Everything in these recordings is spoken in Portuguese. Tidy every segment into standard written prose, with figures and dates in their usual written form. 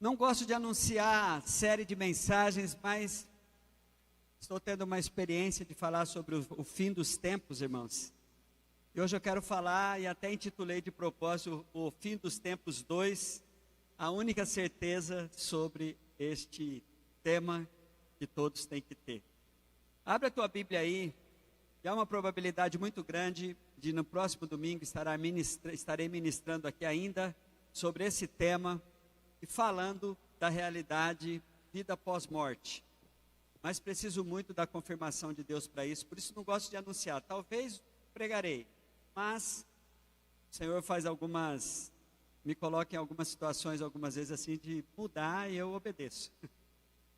Não gosto de anunciar série de mensagens, mas estou tendo uma experiência de falar sobre o fim dos tempos, irmãos. E hoje eu quero falar, e até intitulei de propósito, o Fim dos Tempos 2, a única certeza sobre este tema que todos têm que ter. Abre a tua Bíblia aí, e há uma probabilidade muito grande de no próximo domingo estarei ministrando aqui ainda sobre esse tema e falando da realidade vida pós-morte. Mas preciso muito da confirmação de Deus para isso, por isso não gosto de anunciar. Talvez pregarei, mas o Senhor me coloca em algumas situações, algumas vezes assim, de mudar e eu obedeço.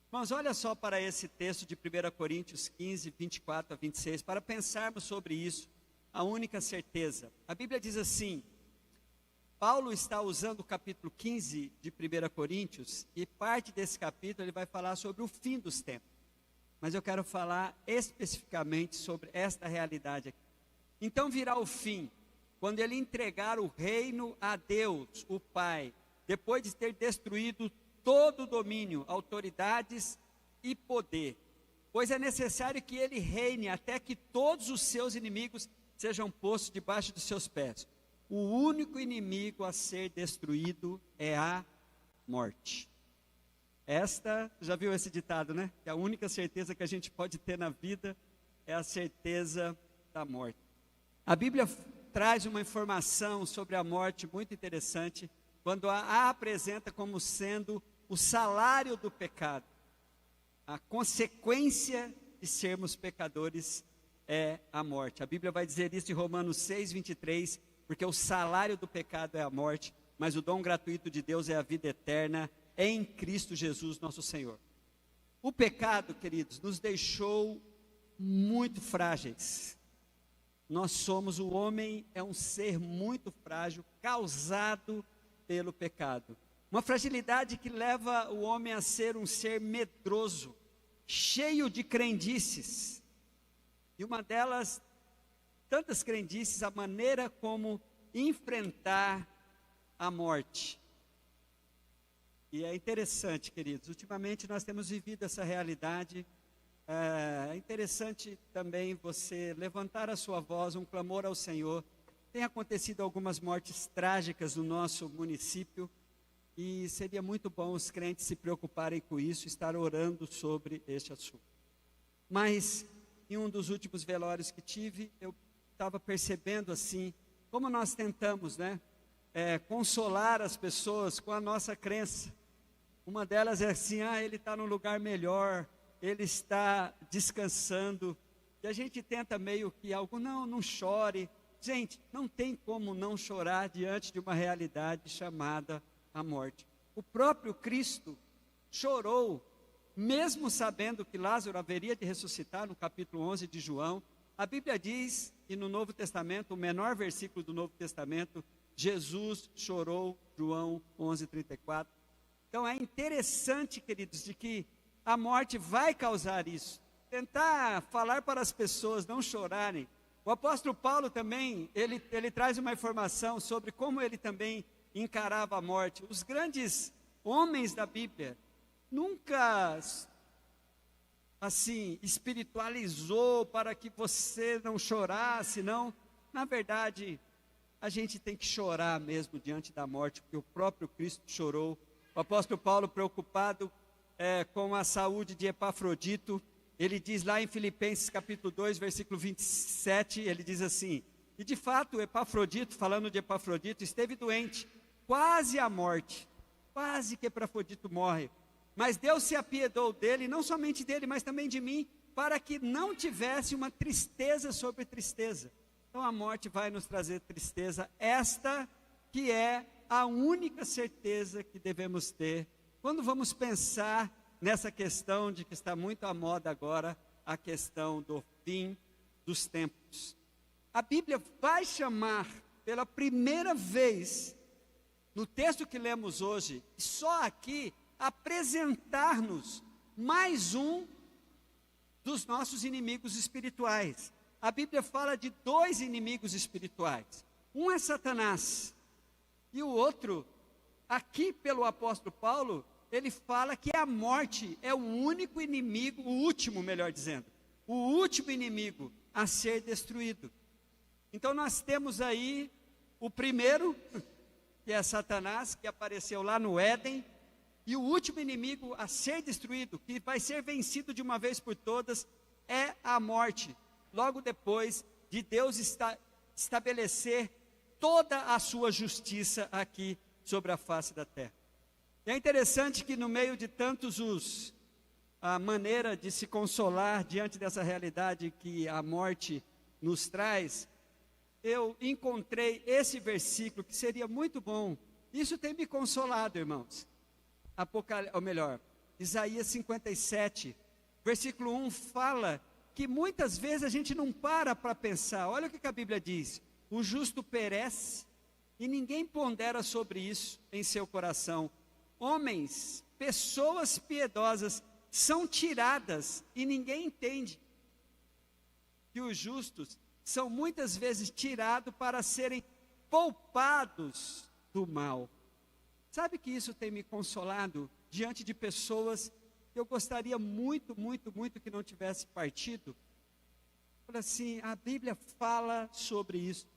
Mas olha só para esse texto de 1 Coríntios 15, 24 a 26, para pensarmos sobre isso, a única certeza. A Bíblia diz assim, Paulo está usando o capítulo 15 de 1 Coríntios, e parte desse capítulo ele vai falar sobre o fim dos tempos. Mas eu quero falar especificamente sobre esta realidade aqui. Então virá o fim, quando ele entregar o reino a Deus, o Pai, depois de ter destruído todo o domínio, autoridades e poder. Pois é necessário que ele reine até que todos os seus inimigos sejam postos debaixo dos seus pés. O único inimigo a ser destruído é a morte. Já viu esse ditado, né? Que a única certeza que a gente pode ter na vida é a certeza da morte. A Bíblia traz uma informação sobre a morte muito interessante, quando a apresenta como sendo o salário do pecado. A consequência de sermos pecadores é a morte. A Bíblia vai dizer isso em Romanos 6, 23, porque o salário do pecado é a morte, mas o dom gratuito de Deus é a vida eterna em Cristo Jesus, nosso Senhor. O pecado, queridos, nos deixou muito frágeis. O homem é um ser muito frágil, causado pelo pecado. Uma fragilidade que leva o homem a ser um ser medroso, cheio de crendices. E uma delas, tantas crendices, a maneira como enfrentar a morte. E é interessante, queridos, ultimamente nós temos vivido essa realidade. É interessante também você levantar a sua voz, um clamor ao Senhor. Tem acontecido algumas mortes trágicas no nosso município, e seria muito bom os crentes se preocuparem com isso, estar orando sobre este assunto. Mas, em um dos últimos velórios que tive, eu estava percebendo assim, como nós tentamos, consolar as pessoas com a nossa crença. Uma delas é assim, ele está num lugar melhor, ele está descansando, e a gente tenta meio que algo, não chore. Gente, não tem como não chorar diante de uma realidade chamada a morte. O próprio Cristo chorou, mesmo sabendo que Lázaro haveria de ressuscitar, no capítulo 11 de João. A Bíblia diz, e no Novo Testamento, o menor versículo do Novo Testamento, Jesus chorou, João 11, 34. Então é interessante, queridos, de que a morte vai causar isso. Tentar falar para as pessoas não chorarem. O apóstolo Paulo também, ele traz uma informação sobre como ele também encarava a morte. Os grandes homens da Bíblia nunca, assim, espiritualizou para que você não chorasse, não. Na verdade, a gente tem que chorar mesmo diante da morte, porque o próprio Cristo chorou. O apóstolo Paulo, preocupado com a saúde de Epafrodito, ele diz lá em Filipenses capítulo 2, versículo 27, ele diz assim, e de fato Epafrodito, falando de Epafrodito, esteve doente, quase à morte, quase que Epafrodito morre, mas Deus se apiedou dele, não somente dele, mas também de mim, para que não tivesse uma tristeza sobre tristeza. Então a morte vai nos trazer tristeza, esta que é a única certeza que devemos ter, quando vamos pensar nessa questão de que está muito à moda agora, a questão do fim dos tempos. A Bíblia vai chamar pela primeira vez, no texto que lemos hoje, só aqui, apresentar-nos mais um dos nossos inimigos espirituais. A Bíblia fala de dois inimigos espirituais. Um é Satanás, e o outro, aqui pelo apóstolo Paulo, ele fala que a morte é o único inimigo, o último, melhor dizendo, o último inimigo a ser destruído. Então nós temos aí o primeiro, que é Satanás, que apareceu lá no Éden, e o último inimigo a ser destruído, que vai ser vencido de uma vez por todas, é a morte. Logo depois de Deus estabelecer toda a sua justiça aqui sobre a face da terra. E é interessante que no meio de tantos a maneira de se consolar diante dessa realidade que a morte nos traz, eu encontrei esse versículo que seria muito bom. Isso tem me consolado, irmãos. Isaías 57, versículo 1 fala que muitas vezes a gente não para pensar. Olha o que a Bíblia diz: o justo perece e ninguém pondera sobre isso em seu coração. Homens, pessoas piedosas são tiradas e ninguém entende que os justos são muitas vezes tirados para serem poupados do mal. Sabe que isso tem me consolado diante de pessoas que eu gostaria muito que não tivesse partido? Fala assim, a Bíblia fala sobre isso.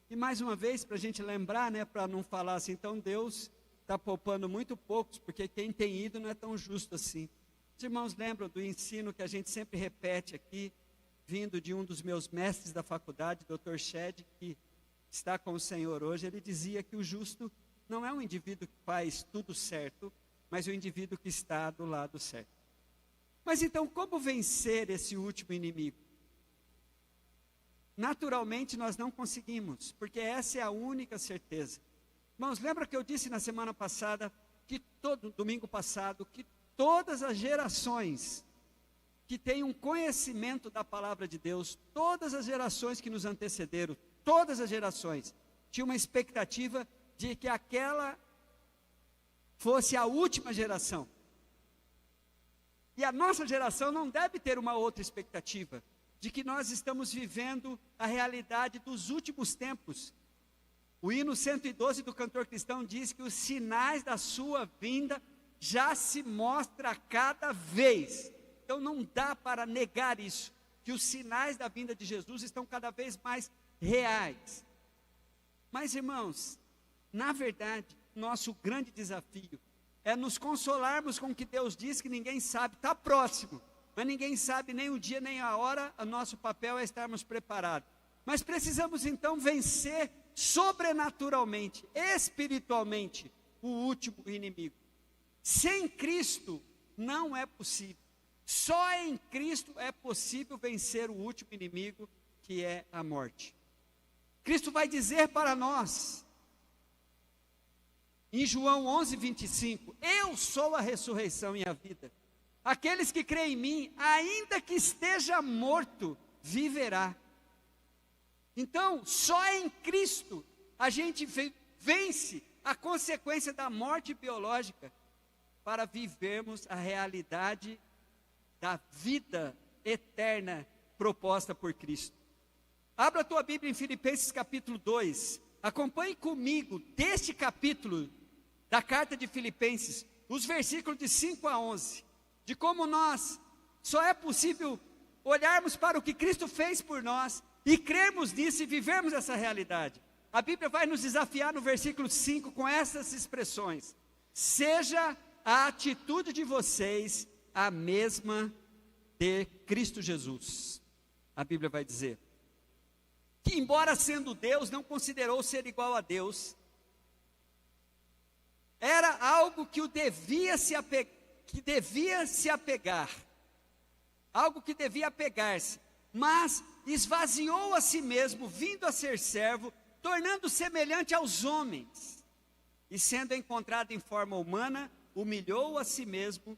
E mais uma vez, para a gente lembrar, para não falar assim, então Deus está poupando muito poucos, porque quem tem ido não é tão justo assim. Os irmãos lembram do ensino que a gente sempre repete aqui, vindo de um dos meus mestres da faculdade, Dr. Shed, que está com o Senhor hoje. Ele dizia que o justo não é um indivíduo que faz tudo certo, mas o indivíduo que está do lado certo. Mas então, como vencer esse último inimigo? Naturalmente nós não conseguimos, porque essa é a única certeza. Irmãos, lembra que eu disse na semana passada, domingo passado, que todas as gerações que têm um conhecimento da palavra de Deus, todas as gerações que nos antecederam, todas as gerações, tinham uma expectativa de que aquela fosse a última geração. E a nossa geração não deve ter uma outra expectativa, de que nós estamos vivendo a realidade dos últimos tempos. O hino 112 do cantor cristão diz que os sinais da sua vinda já se mostram a cada vez. Então não dá para negar isso, que os sinais da vinda de Jesus estão cada vez mais reais. Mas, irmãos, na verdade, nosso grande desafio é nos consolarmos com o que Deus diz, que ninguém sabe, está próximo, mas ninguém sabe nem o dia nem a hora. O nosso papel é estarmos preparados. Mas precisamos então vencer sobrenaturalmente, espiritualmente, o último inimigo. Sem Cristo não é possível. Só em Cristo é possível vencer o último inimigo, que é a morte. Cristo vai dizer para nós, em João 11:25, eu sou a ressurreição e a vida. Aqueles que creem em mim, ainda que esteja morto, viverá. Então, só em Cristo a gente vence a consequência da morte biológica para vivermos a realidade da vida eterna proposta por Cristo. Abra a tua Bíblia em Filipenses capítulo 2. Acompanhe comigo deste capítulo da carta de Filipenses, os versículos de 5 a 11, de como nós só é possível olharmos para o que Cristo fez por nós e crermos nisso e vivermos essa realidade. A Bíblia vai nos desafiar no versículo 5 com essas expressões: seja a atitude de vocês a mesma de Cristo Jesus. A Bíblia vai dizer que, embora sendo Deus, não considerou ser igual a Deus. Era algo que devia se apegar, algo que devia apegar-se, mas esvaziou a si mesmo, vindo a ser servo, tornando semelhante aos homens, e sendo encontrado em forma humana, humilhou a si mesmo,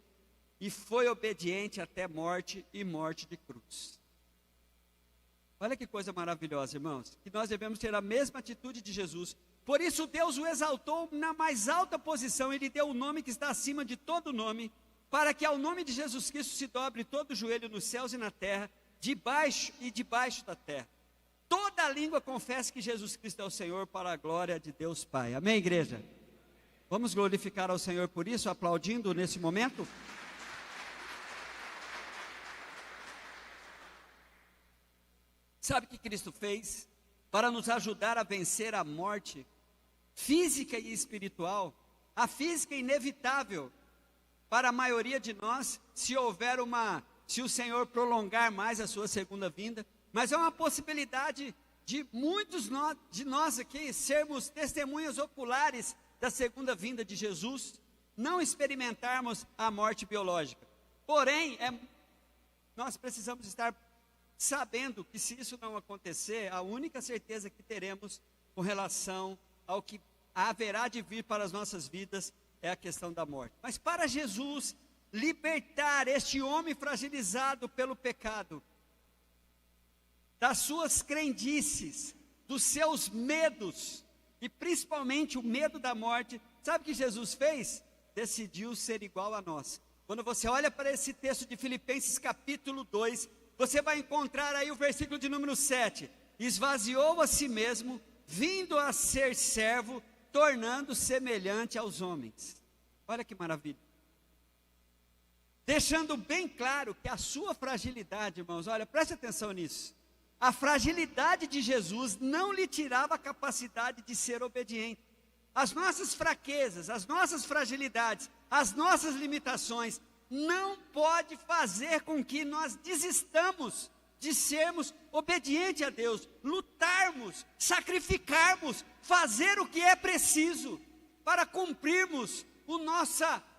e foi obediente até morte, e morte de cruz. Olha que coisa maravilhosa, irmãos, que nós devemos ter a mesma atitude de Jesus. Por isso Deus o exaltou na mais alta posição, Ele deu o nome que está acima de todo nome, para que ao nome de Jesus Cristo se dobre todo o joelho nos céus e na terra, debaixo e debaixo da terra. Toda a língua confesse que Jesus Cristo é o Senhor, para a glória de Deus Pai. Amém, igreja? Vamos glorificar ao Senhor por isso, aplaudindo nesse momento? Sabe o que Cristo fez para nos ajudar a vencer a morte física e espiritual? A física é inevitável para a maioria de nós, se o Senhor prolongar mais a sua segunda vinda, mas é uma possibilidade de muitos de nós aqui sermos testemunhas oculares da segunda vinda de Jesus, não experimentarmos a morte biológica. Porém, nós precisamos estar sabendo que, se isso não acontecer, a única certeza que teremos com relação ao que haverá de vir para as nossas vidas é a questão da morte. Mas para Jesus libertar este homem fragilizado pelo pecado, das suas crendices, dos seus medos, e principalmente o medo da morte, sabe o que Jesus fez? Decidiu ser igual a nós. Quando você olha para esse texto de Filipenses capítulo 2, você vai encontrar aí o versículo de número 7. Esvaziou a si mesmo, vindo a ser servo, tornando semelhante aos homens. Olha que maravilha. Deixando bem claro que a sua fragilidade, irmãos, olha, preste atenção nisso. A fragilidade de Jesus não lhe tirava a capacidade de ser obediente. As nossas fraquezas, as nossas fragilidades, as nossas limitações, não pode fazer com que nós desistamos de sermos obedientes a Deus, lutarmos, sacrificarmos, fazer o que é preciso para cumprirmos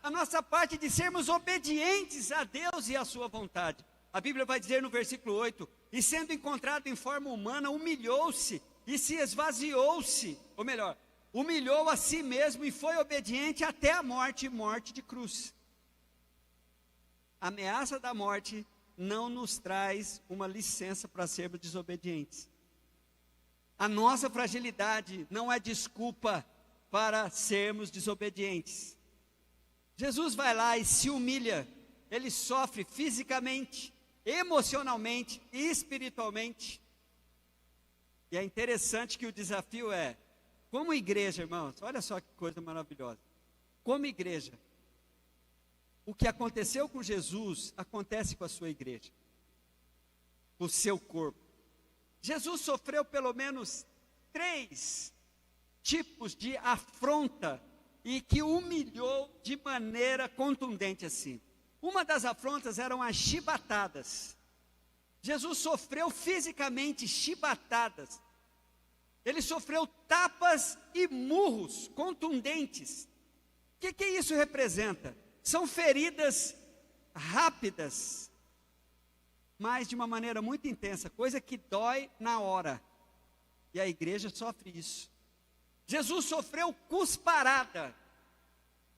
a nossa parte de sermos obedientes a Deus e à sua vontade. A Bíblia vai dizer no versículo 8, e sendo encontrado em forma humana, humilhou-se e se esvaziou-se, ou melhor, humilhou a si mesmo e foi obediente até a morte, morte de cruz. A ameaça da morte não nos traz uma licença para sermos desobedientes. A nossa fragilidade não é desculpa para sermos desobedientes. Jesus vai lá e se humilha, ele sofre fisicamente, emocionalmente e espiritualmente. E é interessante que o desafio é, como igreja, irmãos, olha só que coisa maravilhosa. Como igreja, o que aconteceu com Jesus, acontece com a sua igreja, com o seu corpo. Jesus sofreu pelo menos 3 tipos de afronta e que humilhou de maneira contundente assim. Uma das afrontas eram as chibatadas. Jesus sofreu fisicamente chibatadas. Ele sofreu tapas e murros contundentes. O que isso representa? São feridas rápidas, mas de uma maneira muito intensa, coisa que dói na hora. E a igreja sofre isso. Jesus sofreu cusparada.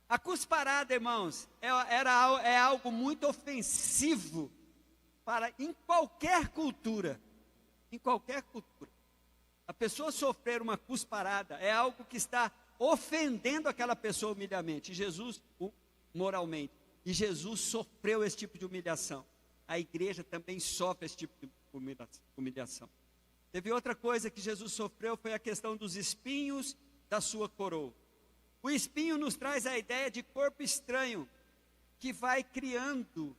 A cusparada, irmãos, é algo muito ofensivo em qualquer cultura. Em qualquer cultura. A pessoa sofrer uma cusparada é algo que está ofendendo aquela pessoa moralmente. E Jesus sofreu esse tipo de humilhação. A igreja também sofre esse tipo de humilhação. Teve outra coisa que Jesus sofreu, foi a questão dos espinhos da sua coroa. O espinho nos traz a ideia de corpo estranho, que vai criando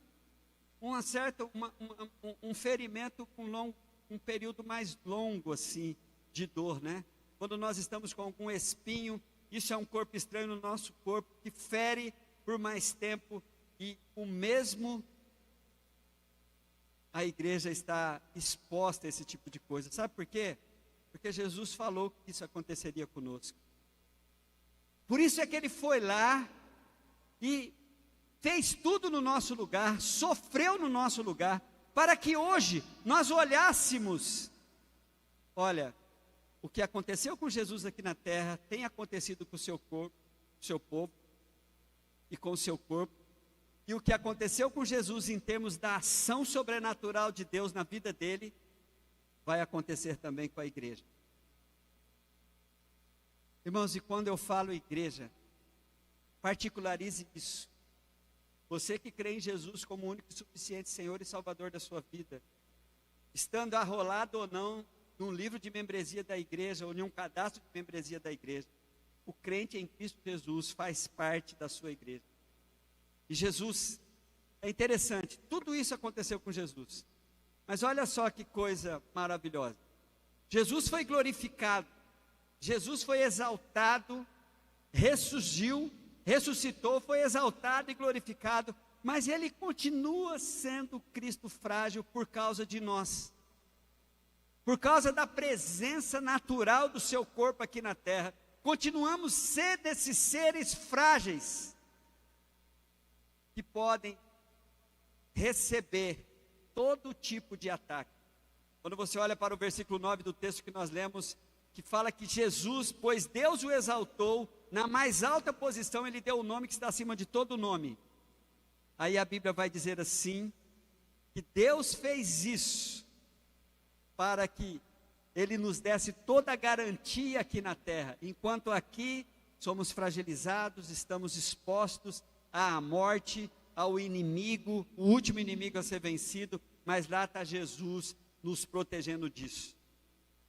um ferimento com um período mais longo assim, de dor, né? Quando nós estamos com algum espinho, isso é um corpo estranho no nosso corpo, que fere por mais tempo, e a igreja está exposta a esse tipo de coisa. Sabe por quê? Porque Jesus falou que isso aconteceria conosco. Por isso é que ele foi lá e fez tudo no nosso lugar, sofreu no nosso lugar, para que hoje nós olhássemos, olha, o que aconteceu com Jesus aqui na terra, tem acontecido com o seu corpo, seu povo, e com o seu corpo, e o que aconteceu com Jesus em termos da ação sobrenatural de Deus na vida dele, vai acontecer também com a igreja. Irmãos, e quando eu falo igreja, particularize isso. Você que crê em Jesus como único e suficiente Senhor e Salvador da sua vida, estando arrolado ou não num livro de membresia da igreja, ou em um cadastro de membresia da igreja, o crente em Cristo Jesus faz parte da sua igreja. E Jesus, é interessante, tudo isso aconteceu com Jesus. Mas olha só que coisa maravilhosa. Jesus foi glorificado, Jesus foi exaltado, ressuscitou, foi exaltado e glorificado, mas ele continua sendo Cristo frágil por causa de nós. Por causa da presença natural do seu corpo aqui na terra, continuamos sendo esses seres frágeis, que podem receber todo tipo de ataque. Quando você olha para o versículo 9 do texto que nós lemos, que fala que Jesus, pois Deus o exaltou, na mais alta posição, ele deu o nome que está acima de todo nome. Aí a Bíblia vai dizer assim, que Deus fez isso, para que ele nos desse toda a garantia aqui na terra, enquanto aqui somos fragilizados, estamos expostos à morte, ao inimigo, o último inimigo a ser vencido, mas lá está Jesus nos protegendo disso.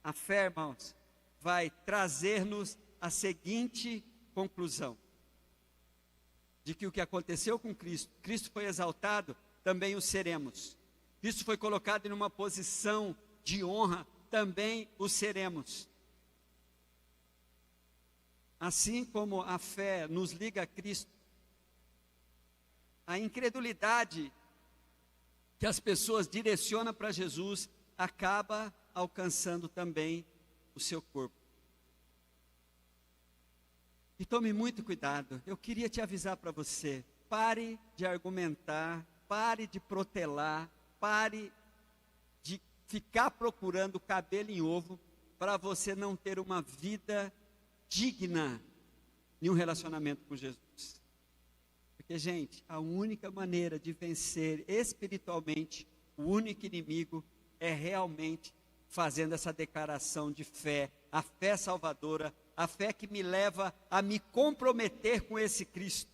A fé, irmãos, vai trazer-nos a seguinte conclusão, de que o que aconteceu com Cristo, Cristo foi exaltado, também o seremos. Cristo foi colocado em uma posição de honra, também o seremos. Assim como a fé nos liga a Cristo, a incredulidade que as pessoas direcionam para Jesus acaba alcançando também o seu corpo. E tome muito cuidado, eu queria te avisar para você, pare de argumentar, pare de protelar, pare de ficar procurando cabelo em ovo, para você não ter uma vida digna em um relacionamento com Jesus. Porque, gente, a única maneira de vencer espiritualmente o único inimigo é realmente fazendo essa declaração de fé, a fé salvadora, a fé que me leva a me comprometer com esse Cristo.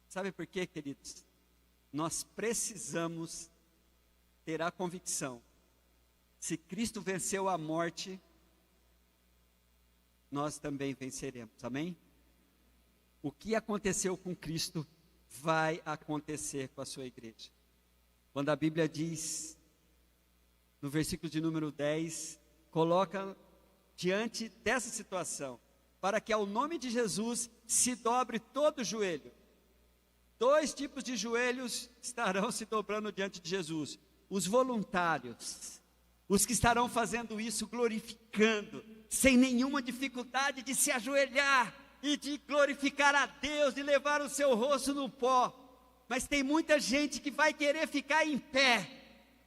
Sabe por quê, queridos? Nós precisamos ter a convicção, se Cristo venceu a morte, nós também venceremos, amém? O que aconteceu com Cristo vai acontecer com a sua igreja. Quando a Bíblia diz, no versículo de número 10, coloca diante dessa situação, para que ao nome de Jesus se dobre todo o joelho. Dois tipos de joelhos estarão se dobrando diante de Jesus: os voluntários, os que estarão fazendo isso glorificando, sem nenhuma dificuldade de se ajoelhar e de glorificar a Deus, de levar o seu rosto no pó. Mas tem muita gente que vai querer ficar em pé,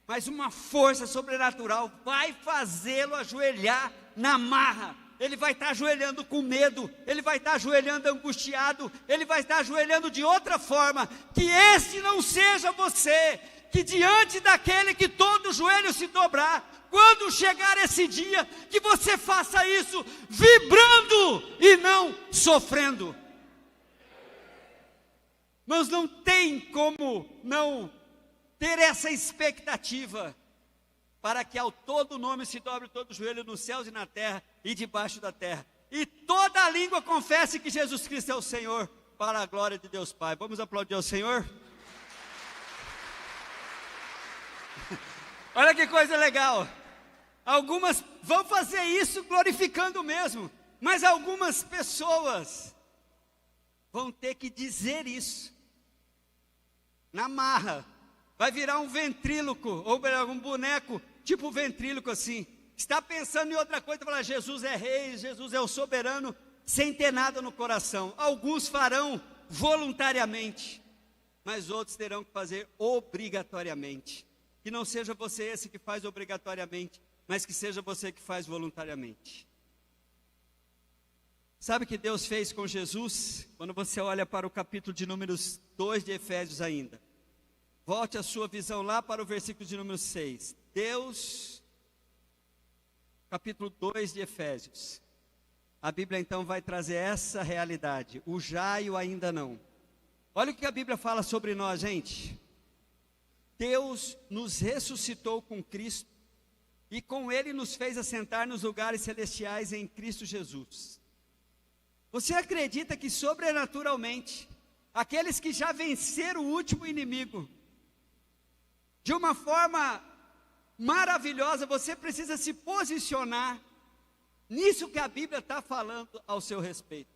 mas uma força sobrenatural vai fazê-lo ajoelhar na marra. Ele vai estar ajoelhando com medo, ele vai estar ajoelhando angustiado, ele vai estar ajoelhando de outra forma. Que esse não seja você, que diante daquele que todo joelho se dobrar, quando chegar esse dia, que você faça isso vibrando e não sofrendo. Mas não tem como não ter essa expectativa, para que ao todo nome se dobre todo joelho nos céus e na terra e debaixo da terra, e toda a língua confesse que Jesus Cristo é o Senhor, para a glória de Deus Pai. Vamos aplaudir ao Senhor? Olha que coisa legal. Algumas vão fazer isso glorificando mesmo, mas algumas pessoas vão ter que dizer isso na marra. Vai virar um ventríloco, ou um boneco tipo ventríloco assim. Está pensando em outra coisa, falar Jesus é rei, Jesus é o soberano, sem ter nada no coração. Alguns farão voluntariamente, mas outros terão que fazer obrigatoriamente. Que não seja você esse que faz obrigatoriamente, mas que seja você que faz voluntariamente. Sabe o que Deus fez com Jesus? Quando você olha para o capítulo de números 2 de Efésios ainda. Volte a sua visão lá para o versículo de número 6. Deus, capítulo 2 de Efésios. A Bíblia então vai trazer essa realidade. O já e o ainda não. Olha o que a Bíblia fala sobre nós, gente. Deus nos ressuscitou com Cristo e com ele nos fez assentar nos lugares celestiais em Cristo Jesus. Você acredita que sobrenaturalmente, aqueles que já venceram o último inimigo, de uma forma maravilhosa, você precisa se posicionar nisso que a Bíblia está falando ao seu respeito.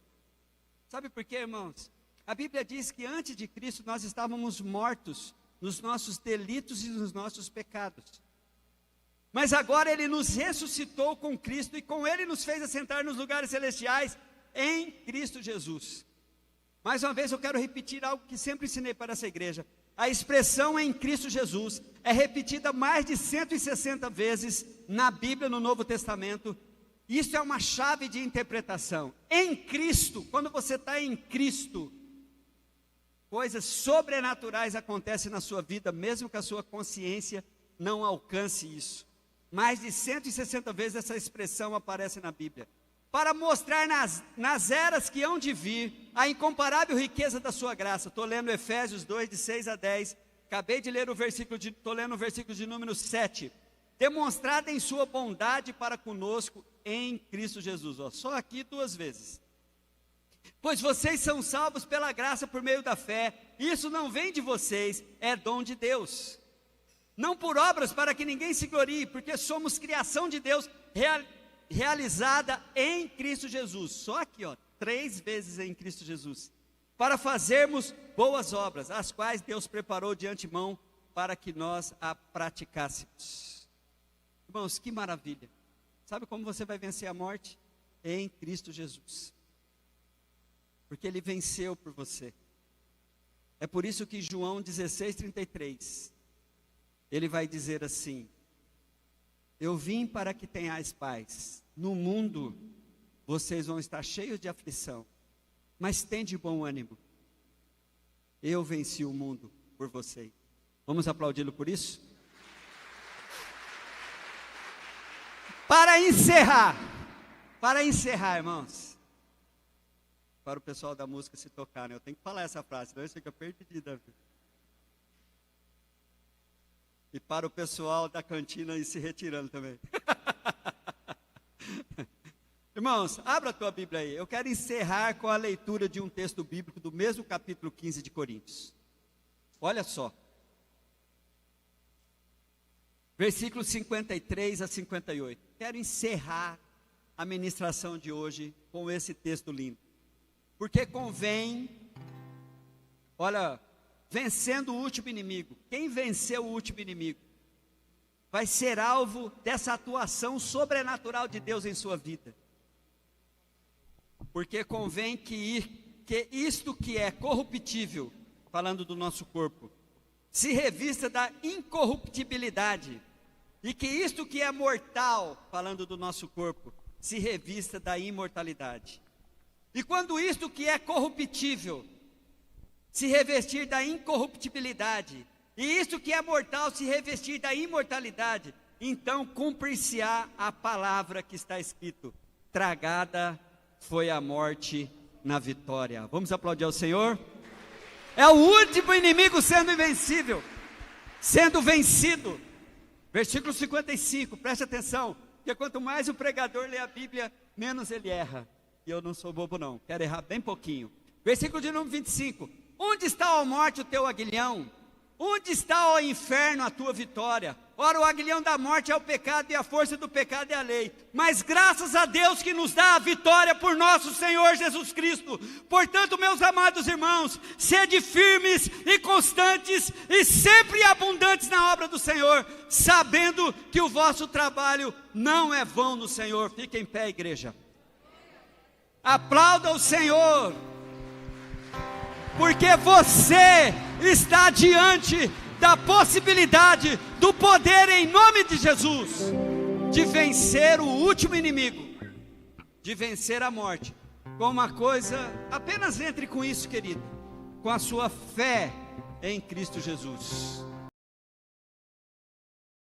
Sabe por quê, irmãos? A Bíblia diz que antes de Cristo nós estávamos mortos nos nossos delitos e nos nossos pecados. Mas agora Ele nos ressuscitou com Cristo e com Ele nos fez assentar nos lugares celestiais em Cristo Jesus. Mais uma vez eu quero repetir algo que sempre ensinei para essa igreja. A expressão em Cristo Jesus é repetida mais de 160 vezes na Bíblia, no Novo Testamento. Isso é uma chave de interpretação. Em Cristo, quando você está em Cristo, coisas sobrenaturais acontecem na sua vida, mesmo que a sua consciência não alcance isso. Mais de 160 vezes essa expressão aparece na Bíblia, para mostrar nas eras que hão de vir, a incomparável riqueza da sua graça. Estou lendo Efésios 2, de 6 a 10, acabei de ler estou lendo o versículo de número 7, demonstrada em sua bondade para conosco em Cristo Jesus. Só aqui 2 vezes. Pois vocês são salvos pela graça por meio da fé, isso não vem de vocês, é dom de Deus. Não por obras para que ninguém se glorie, porque somos criação de Deus, realizada em Cristo Jesus. Só aqui, 3 vezes em Cristo Jesus. Para fazermos boas obras, as quais Deus preparou de antemão para que nós a praticássemos. Irmãos, que maravilha. Sabe como você vai vencer a morte? Em Cristo Jesus. Porque Ele venceu por você. É por isso que João 16:33, Ele vai dizer assim: eu vim para que tenhais paz. No mundo, vocês vão estar cheios de aflição, mas tende bom ânimo. Eu venci o mundo por vocês. Vamos aplaudi-lo por isso? Para encerrar, irmãos, para o pessoal da música se tocar, né? Eu tenho que falar essa frase, senão fica perdida. E para o pessoal da cantina ir se retirando também. Irmãos, abra a tua Bíblia aí. Eu quero encerrar com a leitura de um texto bíblico do mesmo capítulo 15 de Coríntios. Olha só. Versículos 53 a 58. Quero encerrar a ministração de hoje com esse texto lindo. Porque convém, olha, vencendo o último inimigo. Quem venceu o último inimigo vai ser alvo dessa atuação sobrenatural de Deus em sua vida. Porque convém que isto que é corruptível, falando do nosso corpo, se revista da incorruptibilidade, e que isto que é mortal, falando do nosso corpo, se revista da imortalidade. E quando isto que é corruptível se revestir da incorruptibilidade, e isto que é mortal se revestir da imortalidade, então cumprir-se-á a palavra que está escrito: tragada foi a morte na vitória. Vamos aplaudir ao Senhor? É o último inimigo sendo invencível, sendo vencido. Versículo 55, preste atenção, porque quanto mais o pregador lê a Bíblia, menos ele erra. E eu não sou bobo não, quero errar bem pouquinho. Versículo de número 25, onde está, ó morte, o teu aguilhão? Onde está, ó inferno, a tua vitória? Ora, o aguilhão da morte é o pecado, e a força do pecado é a lei. Mas graças a Deus que nos dá a vitória por nosso Senhor Jesus Cristo. Portanto, meus amados irmãos, sede firmes e constantes, e sempre abundantes na obra do Senhor, sabendo que o vosso trabalho não é vão no Senhor. Fique em pé, igreja. Aplauda o Senhor, porque você está diante da possibilidade, do poder em nome de Jesus, de vencer o último inimigo, de vencer a morte, com uma coisa, apenas entre com isso, querido, com a sua fé em Cristo Jesus.